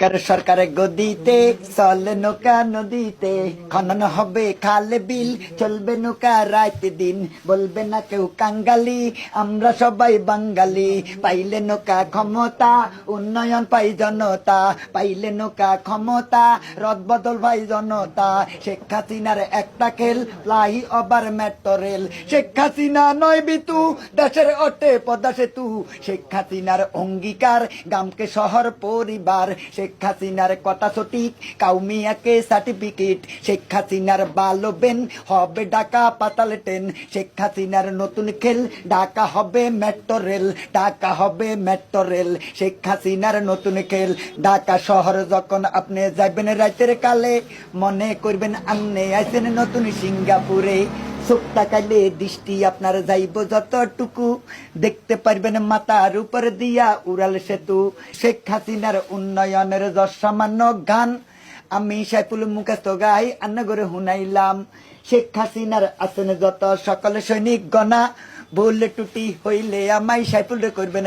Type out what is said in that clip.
সরকারের গদিতে চলে নৌকা নদীতে, খনন হবে খালে বিল, চলবে নৌকা রাত দিন, বলবে না কেউ কাঙ্গালি, আমরা সবাই বাঙালি। পাইলে নৌকা ক্ষমতা, উন্নয়ন পাই জনতা, পাইলে নৌকা ক্ষমতা, রদ বদল ভাই জনতা। শেখ হাসিনার একটা খেল, fly over metro rail. Sheikh Hasina নয় বিতু, দেশের ওঠে পদ্মা সেতু। শেখ হাসিনার অঙ্গীকার, গ্রামকে শহর পরিবার। শেখ হাসিনার কথা সঠিক, কাউমিয়াকে সার্টিফিকেট। শেখ হাসিনার ভালো বেন, হবে ঢাকা পাতাল ট্রেন। শেখ হাসিনার নতুন খেল, ঢাকা হবে মেট্রো রেল, ঢাকা হবে মেট্রো রেল। শেখ হাসিনার নতুন খেল, ঢাকা শহর যখন আপনি যাবেন রাতের কালে, মনে করবেন আপনি আইছেন নতুন সিঙ্গাপুরে। চোখ তাকাইলে দৃষ্টি আপনার যাইব যতটুকু, দেখতে পারবেন মাথার উপর দিয়া উড়াল সেতু। শেখ হাসিনার উন্নয়নের যশ সামান্য গান, আমি সাইফুল মুখস্থ গাই আন্নাগরে হুনাইলাম। শেখ হাসিনার আছেন যত সকল সৈনিক গণা, ভুল টুটি হইলে আমায় সাইফুল করবেন।